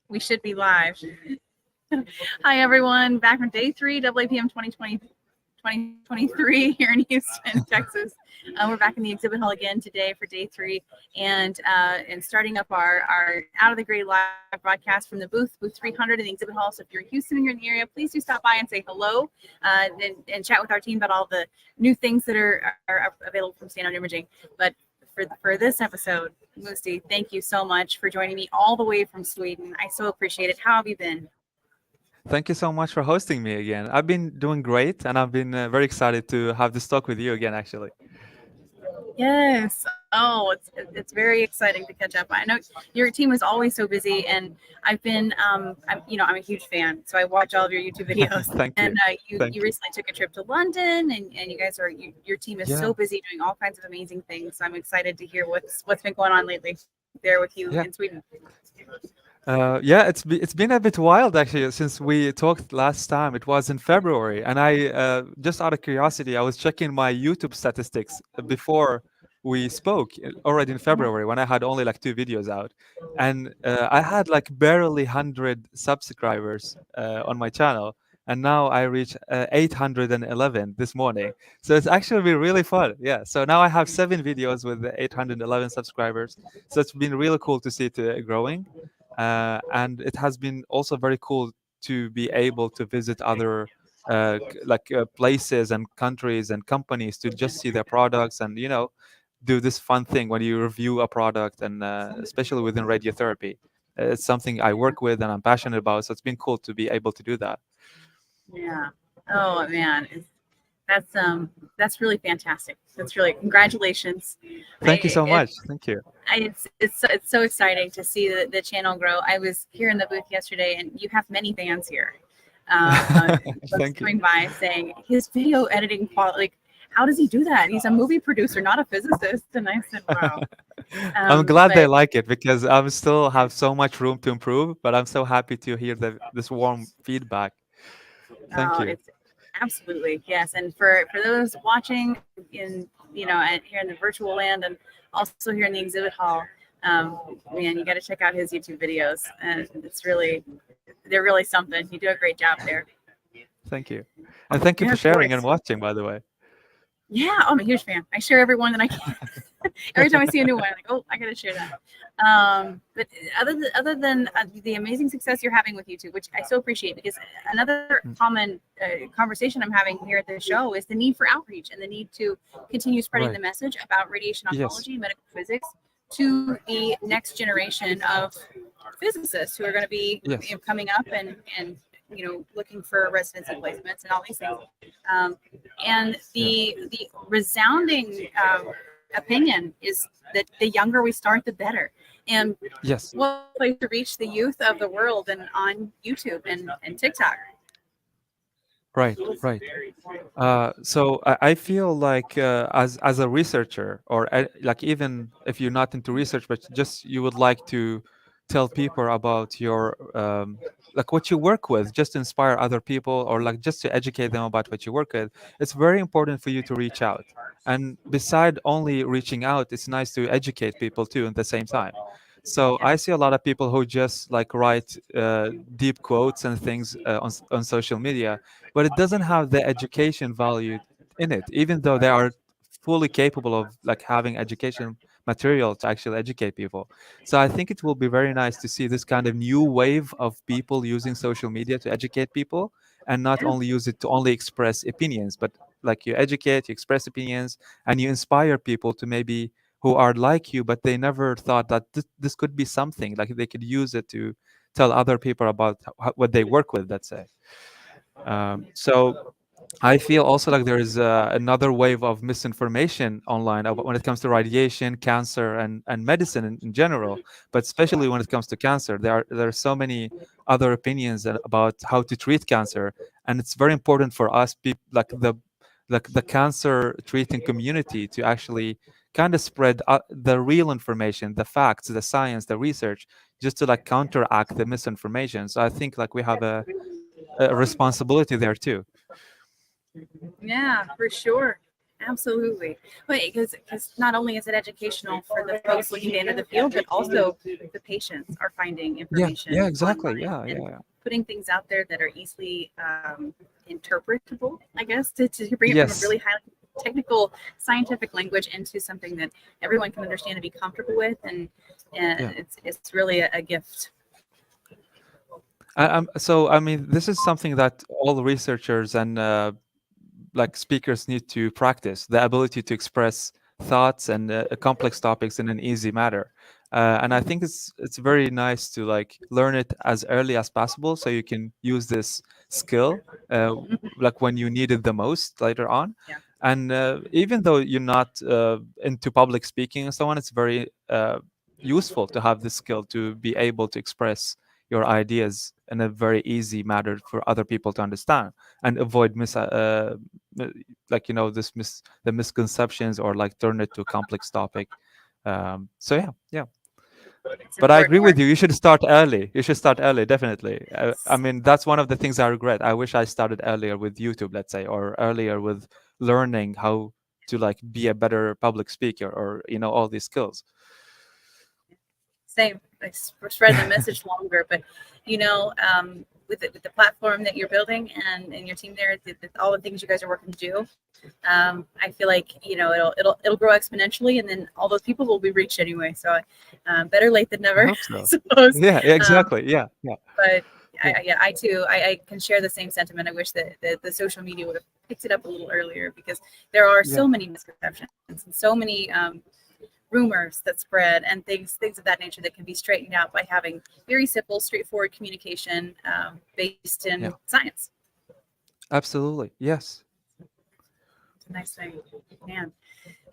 We should be live. Hi, everyone. Back from day three, AAPM 2023 here in Houston, Texas. We're back in the exhibit hall again today for day three, and starting up our Out of the Gray live broadcast from the booth 300 in the exhibit hall. So if you're in Houston and you're in the area, please do stop by and say hello and chat with our team about all the new things that are available from Standard Imaging. But for this episode, Musti, thank you so much for joining me all the way from Sweden. I so appreciate it. How have you been? Thank you so much for hosting me again. I've been doing great, and I've been very excited to have this talk with you again, actually. Yes. Oh, it's very exciting to catch up. I know your team is always so busy, and I've been I'm a huge fan, so I watch all of your YouTube videos. Thank you. And you recently took a trip to London, and you guys your team is Yeah. so busy doing all kinds of amazing things. So I'm excited to hear what's been going on lately there with you Yeah. in Sweden. Yeah, it's been a bit wild actually since we talked last time. It was in February, and I just out of curiosity, I was checking my YouTube statistics before we spoke already in Mhm. February when I had only like 2 videos out, and I had like barely 100 subscribers on my channel, and now I reach 811 this morning. So it's actually been really fun. Yeah. So now I have 7 videos with 811 subscribers. So it's been really cool to see it growing. And it has been also very cool to be able to visit other places and countries and companies to just see their products and do this fun thing when you review a product, and especially within radiotherapy. It's something I work with and I'm passionate about, so it's been cool to be able to do that. Yeah. Oh man, that's really fantastic. That's really congratulations. Thank you so I much. Thank you. it's so exciting to see the channel grow. I was here in the booth yesterday, and you have many fans here. Folks Thank you. coming by saying his video editing quality. Like, how does he do that? He's a movie producer, not a physicist. And I said, wow. I'm glad they But like it because I still have so much room to improve, but I'm so happy to hear this warm feedback. Thank you. it's absolutely yes. And for those watching in here in the virtual land and also here in the exhibit hall, man, you got to check out his YouTube videos, and they're really something. You do a great job there. Thank you. And thank you Yeah, for of sharing and course. watching, by the way. Yeah, I'm a huge fan. I share everyone that I can. Every time I see a new one, I'm like, oh, I got to share that. But other than the amazing success you're having with YouTube, which I so appreciate, because another Mm. common conversation I'm having here at the show is the need for outreach and the need to continue spreading the Right. message about radiation Yes. oncology and medical physics to the next generation of physicists who are going to be Yes. coming up and looking for residency placements and all these things. Um, and Yeah. the resounding opinion is that the younger we start, the better. And Yes. what place to reach the youth of the world and on YouTube and TikTok. Right. Right. So I feel like as a researcher, or like even if you're not into research, but just you would like to tell people about your like what you work with, just to inspire other people, or like just to educate them about what you work with. It's very important for you to reach out. And beside only reaching out, it's nice to educate people too at the same time. So Yeah. I see a lot of people who just like write deep quotes and things on social media, but it doesn't have the education value in it, even though they are fully capable of like having education material to actually educate people. So I think it will be very nice to see this kind of new wave of people using social media to educate people, and not Yeah. only use it to only express opinions, but like you educate, you express opinions, and you inspire people to maybe who are like you, but they never thought that this could be something like they could use it to tell other people about what they work with, let's say. So I feel also like there is another wave of misinformation online when it comes to radiation, cancer, and medicine in general. But especially when it comes to cancer, there are so many other opinions about how to treat cancer, and it's very important for us, like the cancer treating community, to actually kind of spread the real information, the facts, the science, the research, just to like counteract the misinformation. So I think like we have a responsibility there too. Yeah, for sure. Absolutely. Because not only is it educational for the folks looking to enter the field, but also the patients are finding Yeah, yeah, information exactly. online Yeah, and yeah, yeah. putting things out there that are easily interpretable, I guess, to bring it from a Yes. really high technical scientific language into something that everyone can understand and be comfortable with. And Yeah. it's really a gift. So I mean, this is something that all researchers and like speakers need to practice the ability to express thoughts and complex topics in an easy manner. And I think it's very nice to like learn it as early as possible so you can use this skill uh, like when you need it the most later on. Yeah. And even though you're not into public speaking and so on, it's very useful to have this skill to be able to express your ideas in a very easy manner for other people to understand and avoid uh, like the misconceptions or like turn it to a complex topic. So yeah, yeah. It's But I important agree work. with you. You should start early. You should start early, definitely. I mean, that's one of the things I regret. I wish I started earlier with YouTube, let's say, or earlier with learning how to like be a better public speaker, or all these skills. Same. Like spread the message longer, but with the platform that you're building and your team there, all the things you guys are working to do, I feel like it'll grow exponentially, and then all those people will be reached anyway. So, better late than I never, hope I so. suppose. Yeah, yeah, Um, exactly. Yeah, yeah, but yeah, yeah, I too, I can share the same sentiment. I wish that the social media would have picked it up a little earlier because there are yeah, so many misconceptions and so many rumors that spread and things of that nature that can be straightened out by having very simple, straightforward communication based in yeah. science. Absolutely. Yes. It's a nice thing, man.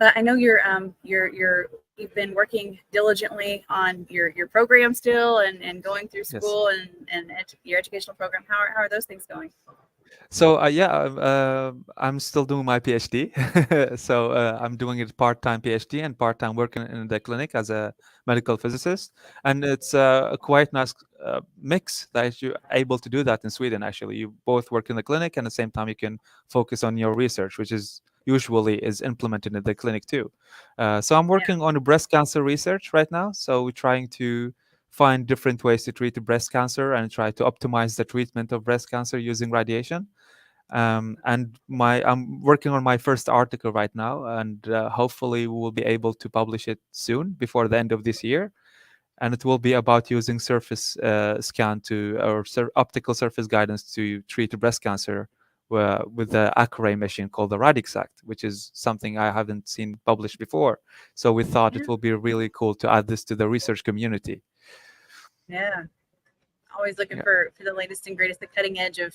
But I know you've been working diligently on your program still and going through Yes. school and your educational program. How are those things going? So yeah, I'm still doing my PhD. So I'm doing it part-time PhD and part-time working in the clinic as a medical physicist, and it's a quite nice mix that you're able to do that in Sweden. Actually, you both work in the clinic and at the same time you can focus on your research, which is usually is implemented in the clinic too. So I'm Yeah. working on breast cancer research right now. So we're trying to find different ways to treat the breast cancer and try to optimize the treatment of breast cancer using radiation. And my I'm working on my first article right now, and hopefully we will be able to publish it soon before the end of this year. And it will be about using surface scan to or optical surface guidance to treat breast cancer with the Accuray machine called the Radixact, which is something I haven't seen published before. So we thought Yeah. it will be really cool to add this to the research community. Yeah. Always looking Yeah. for the latest and greatest, the cutting edge of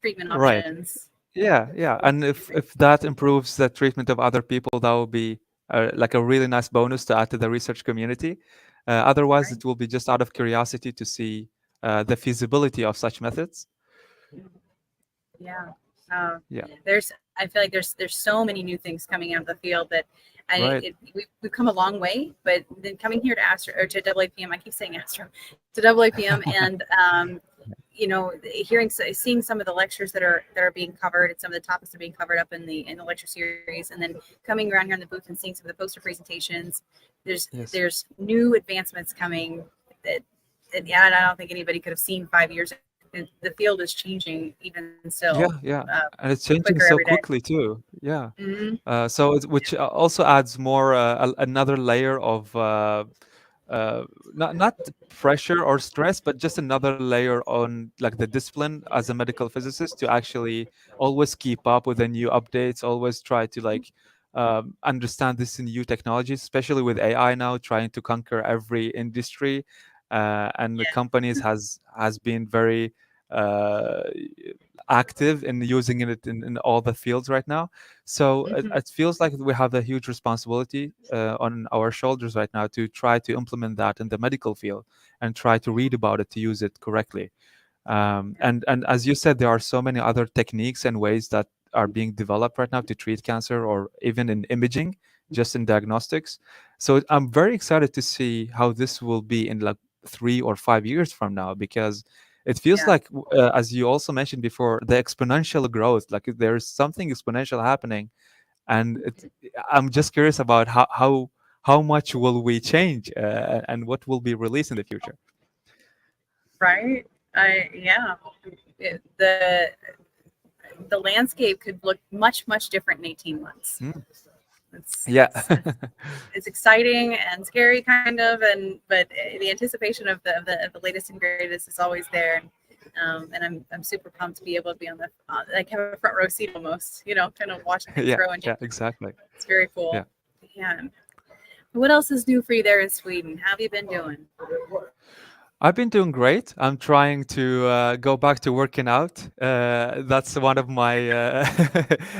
treatment Right. options. Yeah, yeah. And if that improves the treatment of other people, that will be like a really nice bonus to add to the research community. Otherwise, Right. it will be just out of curiosity to see the feasibility of such methods. Yeah. Uh, Yeah, I feel like there's so many new things coming out of the field that right. we've come a long way, but then coming here to Astro or to AAPM, I keep saying Astro, to AAPM, and seeing some of the lectures that are being covered and some of the topics that are being covered up in the lecture series, and then coming around here in the booth and seeing some of the poster presentations. There's Yes. there's new advancements coming that yeah, I don't think anybody could have seen 5 years ago. The field is changing even Yeah, still, yeah. uh, And it's changing quicker so every day. quickly too. Yeah. Mm-hmm. Which also adds more another layer of uh, not pressure or stress, but just another layer on like the discipline as a medical physicist to actually always keep up with the new updates, always try to like understand this new technologies, especially with AI now trying to conquer every industry, and the Yeah. companies has been very uh, active in using it in all the fields right now. So Mm-hmm. it feels like we have a huge responsibility on our shoulders right now to try to implement that in the medical field and try to read about it to use it correctly. And as you said, there are so many other techniques and ways that are being developed right now to treat cancer or even in imaging, just in diagnostics. So I'm very excited to see how this will be in like 3 or 5 years from now, because it feels Yeah. like, as you also mentioned before, the exponential growth, like there's something exponential happening, and I'm just curious about how much will we change, and what will be released in the future. Right? Yeah. The landscape could look much different in 18 months. Mm. It's Yeah. it's it's exciting and scary kind of, and but the anticipation of the latest and greatest is always there. And I'm super pumped to be able to be on the like have a front row seat almost, kind of watching things Yeah, grow and change. yeah, exactly. It's very Yeah. cool. Yeah. What else is new for you there in Sweden? How have you been doing? I've been doing great. I'm trying to go back to working out. That's one of my,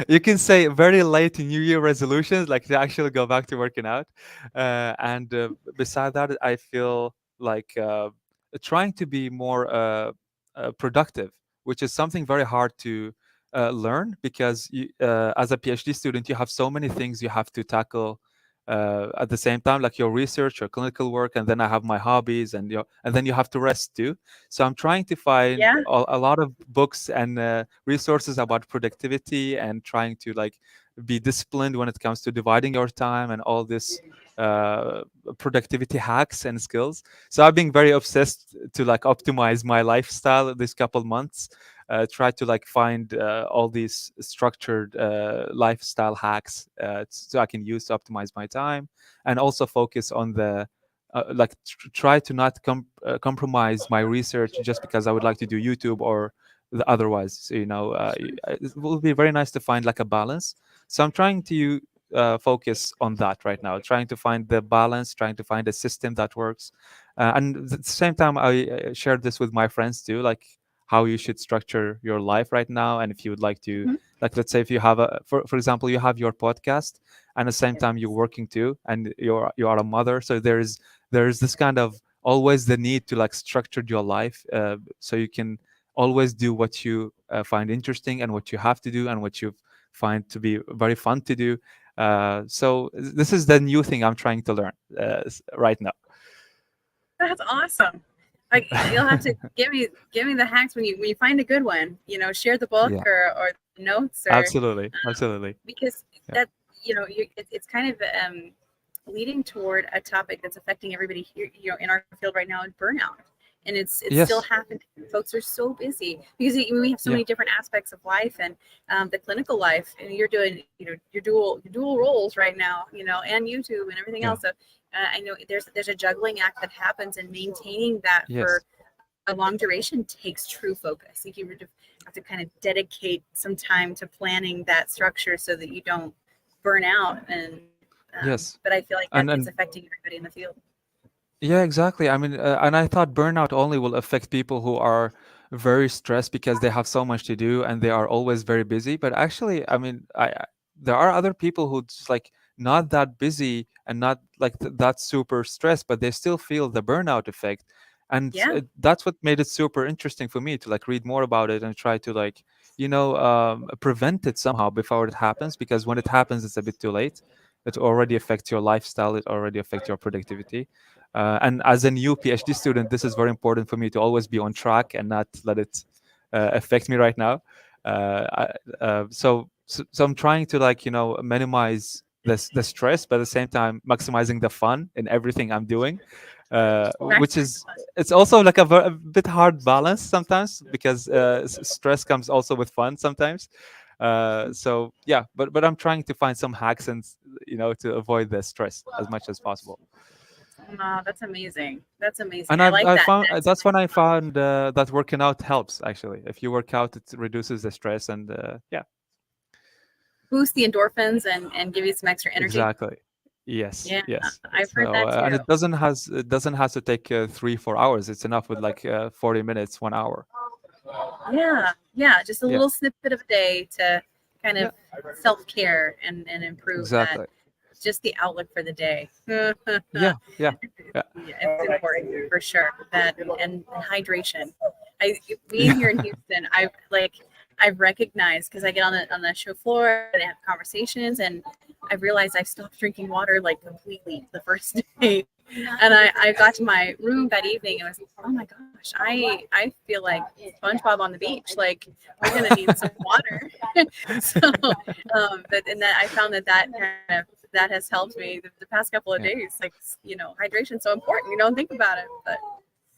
you can say, very late New Year resolutions, like to actually go back to working out. And beside that, I feel like trying to be more productive, which is something very hard to learn because as a PhD student, you have so many things you have to tackle at the same time, like your research or clinical work, and then I have my hobbies, and then you have to rest too. So I'm trying to find Yeah. a lot of books and resources about productivity, and trying to like be disciplined when it comes to dividing your time and all this uh, productivity hacks and skills. So I've been very obsessed to like optimize my lifestyle this couple months. Try to like find all these structured lifestyle hacks so I can use to optimize my time, and also focus on the like try to not compromise my research just because I would like to do YouTube or otherwise. So, it will be very nice to find like a balance. So I'm trying to focus on that right now, trying to find the balance, trying to find a system that works. And at the same time, I shared this with my friends too, like how you should structure your life right now. And if you would like to, Mhm. like, let's say if you have for example, you have your podcast, and at the same time you're working too, and you are a mother. So there's this kind of always the need to like structure your life, so you can always do what you find interesting, and what you have to do, and what you find to be very fun to do. So this is the new thing I'm trying to learn right now. That's awesome. Like you'll have to give me the hacks when you find a good one. Share the book Yeah, or the notes or absolutely, absolutely. because Yeah. that it's kind of leading toward a topic that's affecting everybody here, in our field right now, is burnout. And it's still Yes. happening. Folks are so busy because we have so Yeah. many different aspects of life, and the clinical life, and you're doing your dual roles right now, and YouTube and everything Yeah. else. So I know there's a juggling act that happens, and maintaining that for Yes. a long duration takes true focus. Like you have to kind of dedicate some time to planning that structure so that you don't burn out. And Yes. but I feel like that it's And affecting everybody in the field. yeah, exactly. I mean, and I thought burnout only will affect people who are very stressed because they have so much to do and they are always very busy. But actually, I mean, there are other people who just like not that busy and not like that super stressed, but they still feel the burnout effect. And Yeah, that's what made it super interesting for me to like read more about it and try to like, prevent it somehow before it happens. Because when it happens, it's a bit too late. It already affects your lifestyle. It already affects your productivity. And as a new PhD student, this is very important for me to always be on track and not let it affect me right now. So I'm trying to like minimize the stress, but at the same time maximizing the fun in everything I'm doing, which maximize is fun. it's also like a bit hard balance sometimes because stress comes also with fun sometimes. So yeah, but I'm trying to find some hacks and to avoid the stress as much as possible. Oh, that's amazing. That's amazing. And I like I that. found that's when Maximize I fun. found that working out helps actually. If you work out, it reduces the stress, and yeah, Boost the endorphins and give you some extra energy. exactly. Yes, Yeah, yes. I've heard So that and too. it doesn't have to take 3-4 hours. It's enough with like 40 minutes, 1 hour. Yeah, yeah, just a Yeah, little snippet of a day to kind yeah, of self-care and improve that, exactly. just the outlook for the day. Yeah, Yeah, yeah, yeah, it's important for sure. That and hydration. I being here in Houston, I've recognized because I get on the show floor and I have conversations, and I've realized I've stopped drinking water like completely the first day. And I got to my room that evening and was, oh my gosh, I feel like SpongeBob on the beach. Like we're gonna need some water. So, but and that I found that kind of that has helped me the past couple of Yeah. days. Like hydration's so important. You don't think about it, but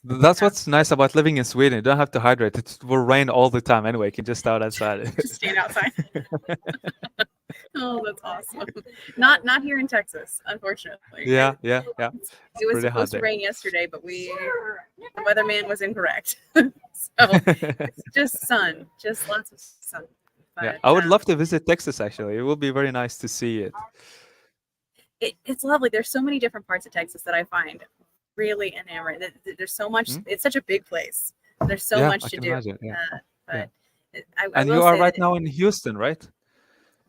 That's yeah, what's nice about living in Sweden. You don't have to hydrate. It will rain all the time anyway. You can just start outside. just staying outside. Oh, that's awesome. Not here in Texas, unfortunately. Yeah, yeah, yeah. It's It was pretty hot supposed to there. rain yesterday, but the weatherman was incorrect. So it's just sun, just lots of sun. Yeah, But I would love to visit Texas actually. It would be very nice to see it. it's lovely. There's so many different parts of Texas that I find really enamoring. There's so much. Hmm? It's such a big place. There's so Yeah, much I to can do. imagine. Yeah, yeah. But I And will you are say right that, now in Houston, right?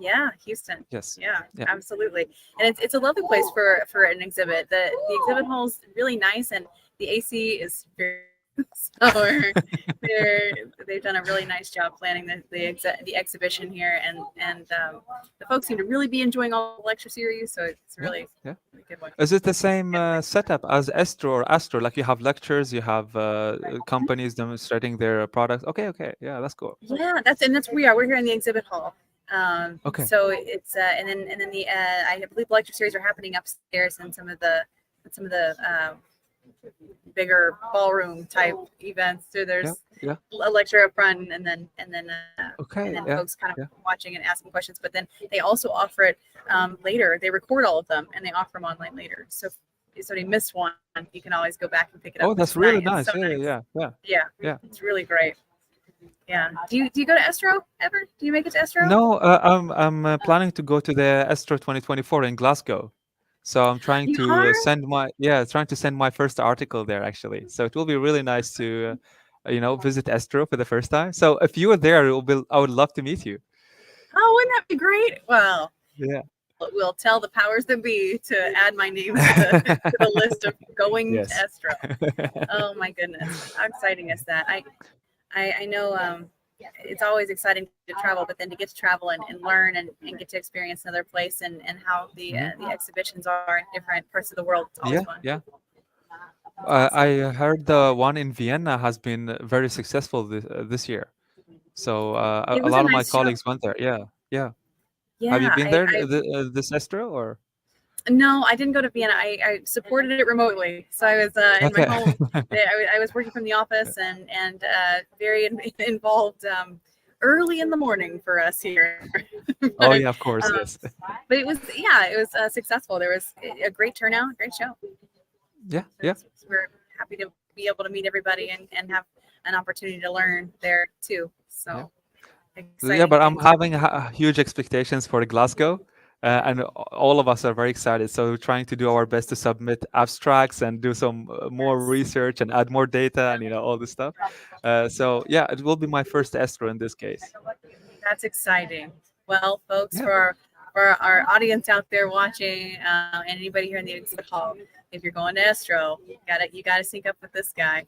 yeah, Houston. Yes. Yeah, Yeah. absolutely. And it's a lovely place for an exhibit. The exhibit hall's really nice, and the AC is very so they've done a really nice job planning the exhibition here, and the folks seem to really be enjoying all the lecture series. So it's Yeah. really Yeah. a good one. Is it the same Good place. setup as Estro or Astro? Like you have lectures, you have companies demonstrating their products. Okay, okay. Yeah, that's cool. Yeah, that's where we are. We're here in the exhibit hall. Okay. So it's and then the I believe lecture series are happening upstairs and some of the bigger ballroom type events. So Yeah. there's Yeah. a lecture up front, and Okay. then Yeah. folks kind of Yeah. watching and asking questions. But then they also offer it later. They record all of them and they offer them online later. So if somebody missed one, you can always go back and pick it up, Oh, which that's is really nice. It's nice. so Yeah. nice. Yeah. Yeah. Yeah, Yeah. it's really great. Yeah. Do you go to Estro ever? Do you make it to Estro? No, I'm planning to go to the Estro 2024 in Glasgow. So I'm trying You to are? trying to send my first article there actually. So it will be really nice to visit Estro for the first time. So if you are there, I would love to meet you. Oh, wouldn't that be great? Well, Yeah. we'll tell the powers that be to add my name to the list of going to Yes. Estro. Oh my goodness, how exciting is that? I know it's always exciting to travel, but then to get to travel and learn and get to experience another place and how the exhibitions are in different parts of the world. It's always Yeah, fun. yeah. It's awesome. I heard the one in Vienna has been very successful this year. So It a was a lot of my nice show. colleagues went there. Yeah, yeah. Have you Yeah, been there I this Estro or? no, I didn't go to Vienna. I supported it remotely, so I was in my Okay. home. I was working from the office and very involved early in the morning for us here. Oh but, yeah, of course, um, yes. but it was successful. There was a great turnout, great show. Yeah, So yeah. we're happy to be able to meet everybody and have an opportunity to learn there too. Yeah. So Yeah, exciting but I'm things. having huge expectations for Glasgow, and all of us are very excited. So we're trying to do our best to submit abstracts and do some more research and add more data and all this stuff. So yeah, it will be my first Estro in this case. That's exciting. Well, folks, Yeah. for our audience out there watching, and anybody here in the exhibit hall, if you're going to Estro, you gotta sync up with this guy.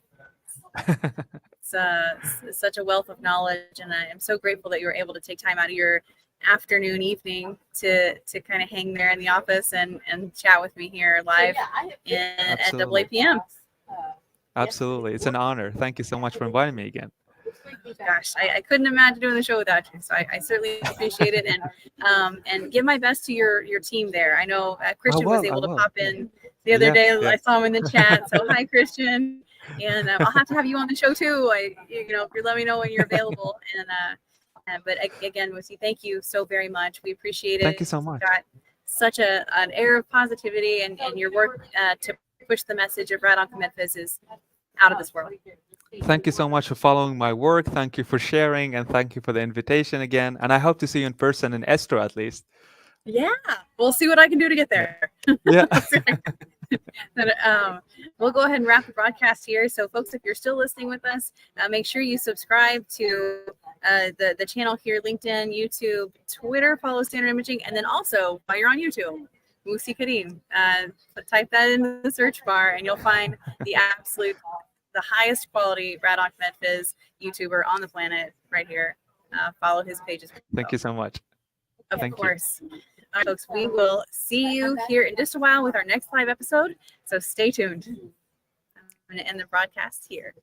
It's such a wealth of knowledge, and I am so grateful that you were able to take time out of your afternoon, evening to kind of hang there in the office and chat with me here live at Absolutely. AAPM. Absolutely. It's an honor. Thank you so much for inviting me again. Gosh, I couldn't imagine doing the show without you. So I certainly appreciate it, and give my best to your team there. I know Christian was I able to will. pop Yeah. in the other Yeah. day. Yeah. I saw him in the chat. So hi, Christian, and I'll have to have you on the show too. If you let me know when you're available. But again, Musti, thank you so very much. We appreciate Thank it. you so You've much. got such an air of positivity, and your work to push the message of Radon Medphys is out of this world. Thank you so much for following my work. Thank you for sharing, and thank you for the invitation again. And I hope to see you in person in Estro at least. Yeah, we'll see what I can do to get there. Yeah. Then, we'll go ahead and wrap the broadcast here. So, folks, if you're still listening with us, make sure you subscribe to the channel here, LinkedIn, YouTube, Twitter. Follow Standard Imaging, and then also while you're on YouTube, Musti Kadhim. Type that in the search bar, and you'll find the highest quality Radon Medphys YouTuber on the planet right here. Follow his pages. Thank you so much. Of Thank you. course. right, folks, we will see you here in just a while with our next live episode. So stay tuned. I'm going to end the broadcast here.